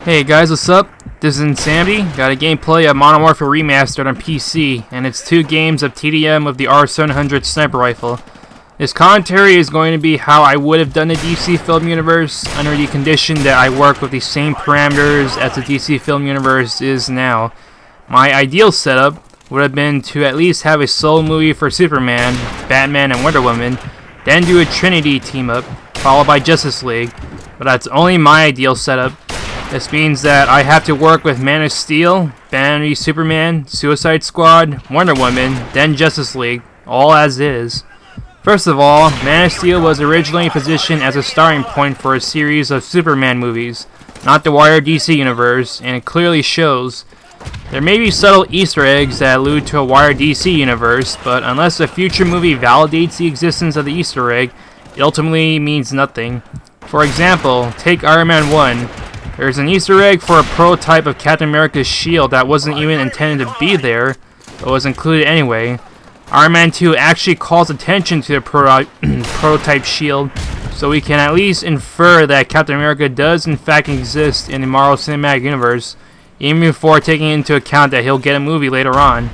Hey guys, what's up? This is Insanity. Got a gameplay of Modern Warfare Remastered on PC, and it's 2 games of TDM with the R700 sniper rifle. This commentary is going to be how I would have done the DC film universe under the condition that I work with the same parameters as the DC film universe is now. My ideal setup would have been to at least have a solo movie for Superman, Batman, and Wonder Woman, then do a Trinity team-up, followed by Justice League, but that's only my ideal setup. This means that I have to work with Man of Steel, Batman v Superman, Suicide Squad, Wonder Woman, then Justice League, all as is. First of all, Man of Steel was originally positioned as a starting point for a series of Superman movies, not the wider DC universe, and it clearly shows. There may be subtle Easter eggs that allude to a wider DC universe, but unless a future movie validates the existence of the Easter egg, it ultimately means nothing. For example, take Iron Man 1. There's an Easter egg for a prototype of Captain America's shield that wasn't even intended to be there, but was included anyway. Iron Man 2 actually calls attention to the prototype shield, so we can at least infer that Captain America does in fact exist in the Marvel Cinematic Universe, even before taking into account that he'll get a movie later on.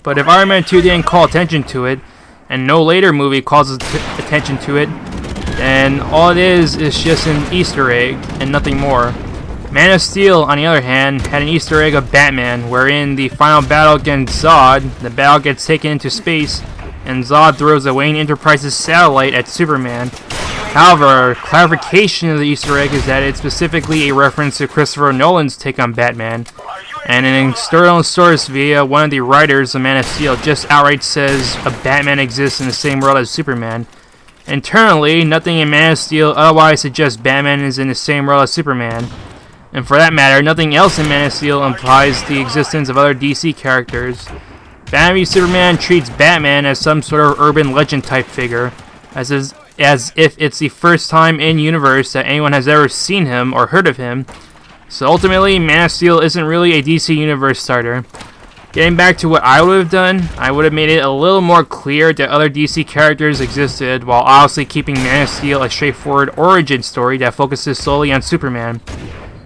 But if Iron Man 2 didn't call attention to it, and no later movie calls attention to it, then all it is just an Easter egg and nothing more. Man of Steel, on the other hand, had an Easter egg of Batman, wherein the final battle against Zod, the battle gets taken into space, and Zod throws a Wayne Enterprises satellite at Superman. However, clarification of the Easter egg is that it's specifically a reference to Christopher Nolan's take on Batman, and an external source via one of the writers of Man of Steel just outright says a Batman exists in the same world as Superman. Internally, nothing in Man of Steel otherwise suggests Batman is in the same world as Superman. And for that matter, nothing else in Man of Steel implies the existence of other DC characters. Batman v Superman treats Batman as some sort of urban legend type figure, as if it's the first time in universe that anyone has ever seen him or heard of him. So ultimately, Man of Steel isn't really a DC universe starter. Getting back to what I would have done, I would have made it a little more clear that other DC characters existed, while obviously keeping Man of Steel a straightforward origin story that focuses solely on Superman.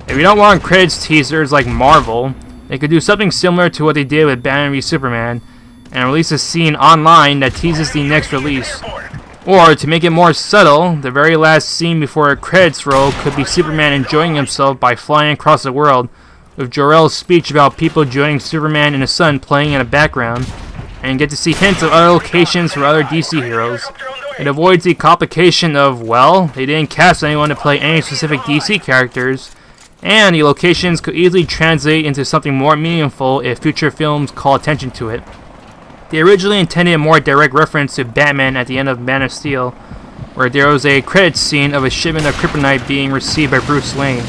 If you don't want credits teasers like Marvel, they could do something similar to what they did with Batman v Superman, and release a scene online that teases the next release. Or, to make it more subtle, the very last scene before a credits roll could be Superman enjoying himself by flying across the world, with Jor-El's speech about people joining Superman in the sun playing in the background, and get to see hints of other locations from other DC heroes. It avoids the complication of, well, they didn't cast anyone to play any specific DC characters, and the locations could easily translate into something more meaningful if future films call attention to it. They originally intended a more direct reference to Batman at the end of Man of Steel, where there was a credits scene of a shipment of kryptonite being received by Bruce Wayne.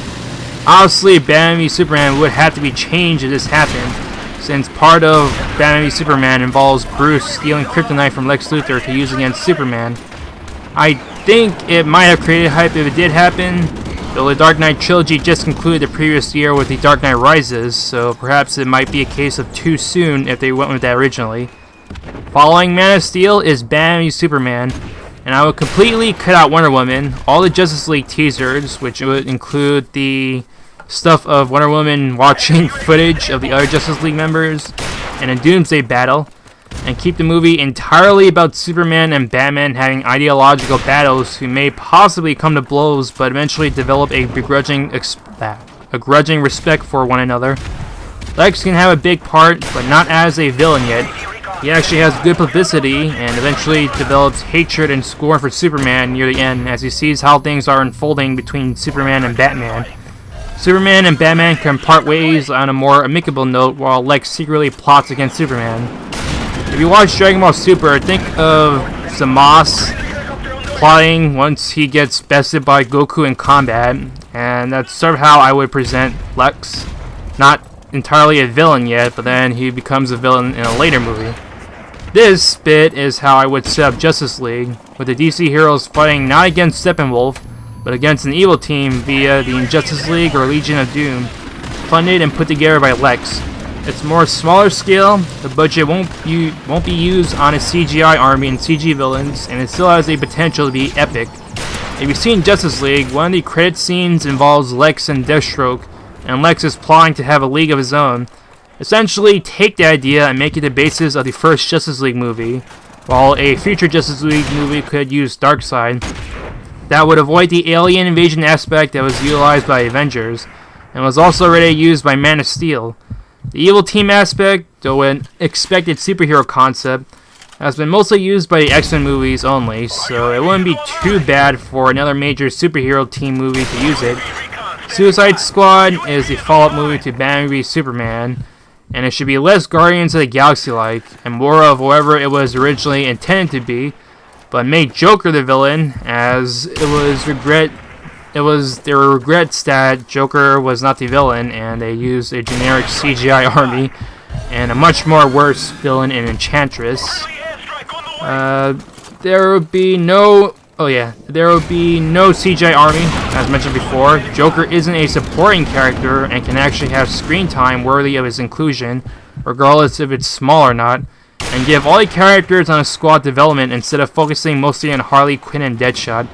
Obviously, Batman v Superman would have to be changed if this happened, since part of Batman v Superman involves Bruce stealing kryptonite from Lex Luthor to use against Superman. I think it might have created hype if it did happen, though the Dark Knight trilogy just concluded the previous year with the Dark Knight Rises, so perhaps it might be a case of too soon if they went with that originally. Following Man of Steel is Batman v Superman, and I would completely cut out Wonder Woman, all the Justice League teasers, which would include the stuff of Wonder Woman watching footage of the other Justice League members and a Doomsday battle, and keep the movie entirely about Superman and Batman having ideological battles who may possibly come to blows but eventually develop a begrudging respect for one another. Lex can have a big part, but not as a villain yet. He actually has good publicity and eventually develops hatred and scorn for Superman near the end as he sees how things are unfolding between Superman and Batman. Superman and Batman can part ways on a more amicable note while Lex secretly plots against Superman. If you watch Dragon Ball Super, think of Zamasu plotting once he gets bested by Goku in combat, and that's sort of how I would present Lex. Not entirely a villain yet, but then he becomes a villain in a later movie. This bit is how I would set up Justice League, with the DC heroes fighting not against Steppenwolf, but against an evil team via the Injustice League or Legion of Doom, funded and put together by Lex. It's more smaller scale, the budget won't be used on a CGI army and CG villains, and it still has the potential to be epic. If you've seen Justice League, one of the credit scenes involves Lex and Deathstroke and Lex is plotting to have a league of his own. Essentially, take the idea and make it the basis of the first Justice League movie, while a future Justice League movie could use Darkseid. That would avoid the alien invasion aspect that was utilized by Avengers, and was also already used by Man of Steel. The evil team aspect, though an expected superhero concept, has been mostly used by the X-Men movies only, so it wouldn't be too bad for another major superhero team movie to use it. Suicide Squad is the follow-up movie to Batman v Superman, and it should be less Guardians of the Galaxy-like, and more of whatever it was originally intended to be, but made Joker the villain, as there were regrets that Joker was not the villain, and they used a generic CGI army, and a much more worse villain in Enchantress. There would be no CGI army, as mentioned before. Joker isn't a supporting character and can actually have screen time worthy of his inclusion, regardless if it's small or not, and give all the characters on a squad development instead of focusing mostly on Harley Quinn and Deadshot.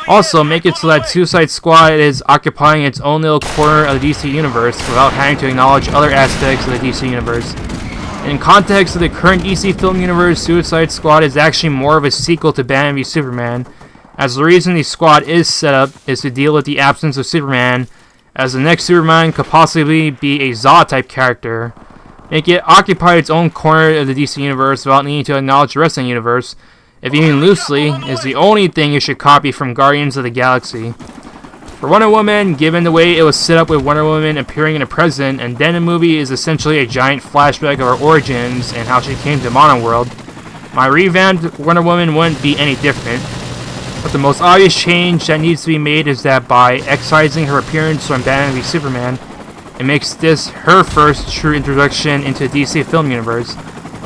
Also, make it so that Suicide Squad is occupying its own little corner of the DC Universe without having to acknowledge other aspects of the DC Universe. In context of the current DC film universe, Suicide Squad is actually more of a sequel to Batman v Superman, as the reason the squad is set up is to deal with the absence of Superman, as the next Superman could possibly be a Zod-type character. Make it occupy its own corner of the DC Universe without needing to acknowledge the rest of the universe, if even loosely, is the only thing you should copy from Guardians of the Galaxy. For Wonder Woman, given the way it was set up with Wonder Woman appearing in the present, and then the movie is essentially a giant flashback of her origins and how she came to Mono World, my revamped Wonder Woman wouldn't be any different. But the most obvious change that needs to be made is that by excising her appearance from Batman v Superman, it makes this her first true introduction into the DC film universe.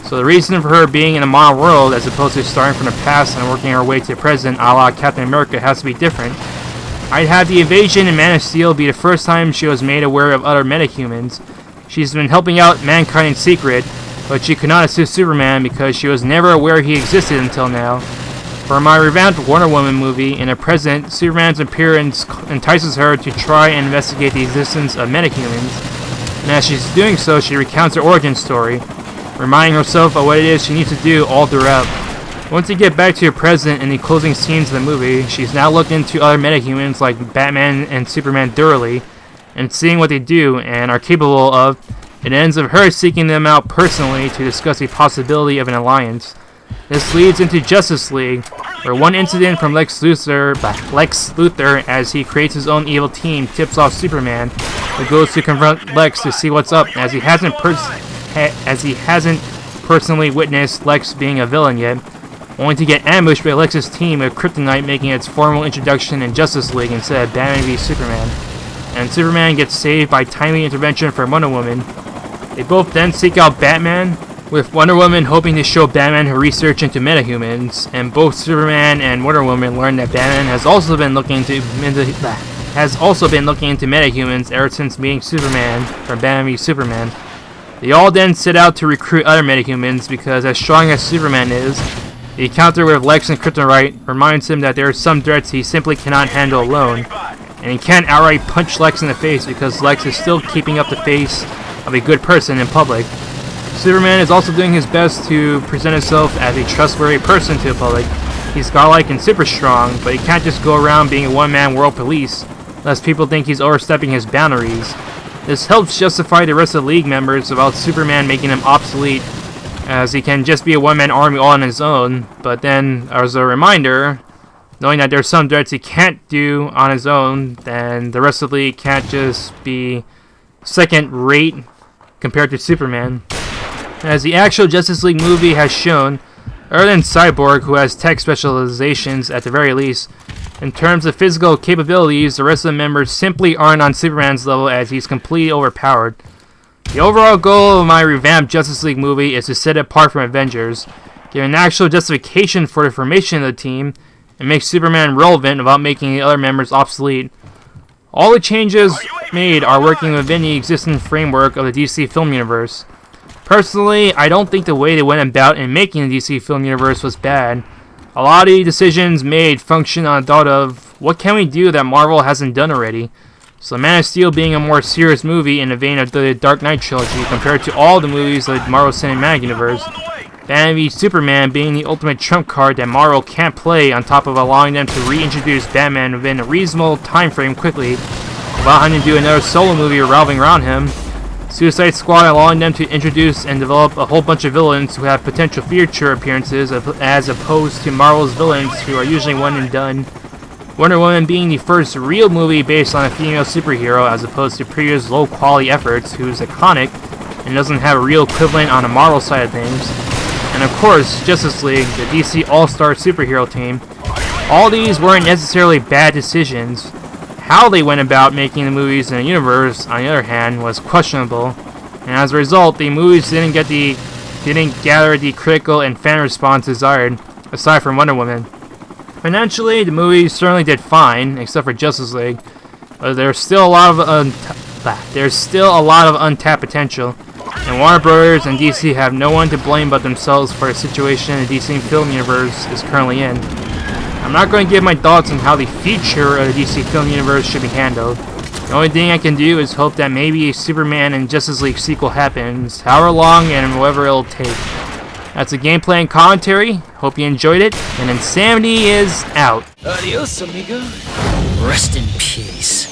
So the reason for her being in a Mono World, as opposed to starting from the past and working her way to the present a la Captain America, has to be different. I'd have the invasion in Man of Steel be the first time she was made aware of other metahumans. She's been helping out mankind in secret, but she could not assist Superman because she was never aware he existed until now. For my revamped Wonder Woman movie, in the present, Superman's appearance entices her to try and investigate the existence of metahumans, and as she's doing so, she recounts her origin story, reminding herself of what it is she needs to do all throughout. Once you get back to your present in the closing scenes of the movie, she's now looked into other metahumans like Batman and Superman thoroughly, and seeing what they do and are capable of. It ends with her seeking them out personally to discuss the possibility of an alliance. This leads into Justice League, where one incident from Lex Luthor as he creates his own evil team tips off Superman, who goes to confront Lex to see what's up, as he hasn't personally witnessed Lex being a villain yet, only to get ambushed by Lex's team with Kryptonite making its formal introduction in Justice League instead of Batman v Superman. And Superman gets saved by timely intervention from Wonder Woman. They both then seek out Batman, with Wonder Woman hoping to show Batman her research into metahumans, and both Superman and Wonder Woman learn that Batman has also been looking into metahumans ever since meeting Superman from Batman v Superman. They all then set out to recruit other metahumans because, as strong as Superman is, the encounter with Lex and Kryptonite reminds him that there are some threats he simply cannot handle alone, and he can't outright punch Lex in the face because Lex is still keeping up the face of a good person in public. Superman is also doing his best to present himself as a trustworthy person to the public. He's godlike and super strong, but he can't just go around being a one-man world police, lest people think he's overstepping his boundaries. This helps justify the rest of the League members without Superman making him obsolete, as he can just be a one-man army all on his own. But then, as a reminder, knowing that there's some threats he can't do on his own, then the rest of the League can't just be second-rate compared to Superman. As the actual Justice League movie has shown, other than Cyborg, who has tech specializations at the very least, in terms of physical capabilities, the rest of the members simply aren't on Superman's level, as he's completely overpowered. The overall goal of my revamped Justice League movie is to set it apart from Avengers, give an actual justification for the formation of the team, and make Superman relevant without making the other members obsolete. All the changes made are working within the existing framework of the DC film universe. Personally, I don't think the way they went about in making the DC film universe was bad. A lot of the decisions made function on the thought of, what can we do that Marvel hasn't done already? So Man of Steel being a more serious movie in the vein of the Dark Knight trilogy compared to all the movies of the Marvel Cinematic Universe. Batman v Superman being the ultimate trump card that Marvel can't play, on top of allowing them to reintroduce Batman within a reasonable time frame quickly without having to do another solo movie revolving around him. Suicide Squad allowing them to introduce and develop a whole bunch of villains who have potential future appearances as opposed to Marvel's villains who are usually one and done. Wonder Woman being the first real movie based on a female superhero as opposed to previous low quality efforts, who is iconic and doesn't have a real equivalent on the Marvel side of things. And of course, Justice League, the DC All-Star superhero team. All these weren't necessarily bad decisions. How they went about making the movies in the universe, on the other hand, was questionable, and as a result, the movies didn't gather the critical and fan response desired, aside from Wonder Woman. Financially, the movies certainly did fine, except for Justice League, but there's still a lot of untapped potential, and Warner Brothers and DC have no one to blame but themselves for the situation the DC film universe is currently in. I'm not going to give my thoughts on how the future of the DC film universe should be handled. The only thing I can do is hope that maybe a Superman and Justice League sequel happens, however long and whatever it'll take. That's a gameplay and commentary. Hope you enjoyed it, and Insanity is out. Adios, amigo. Rest in peace.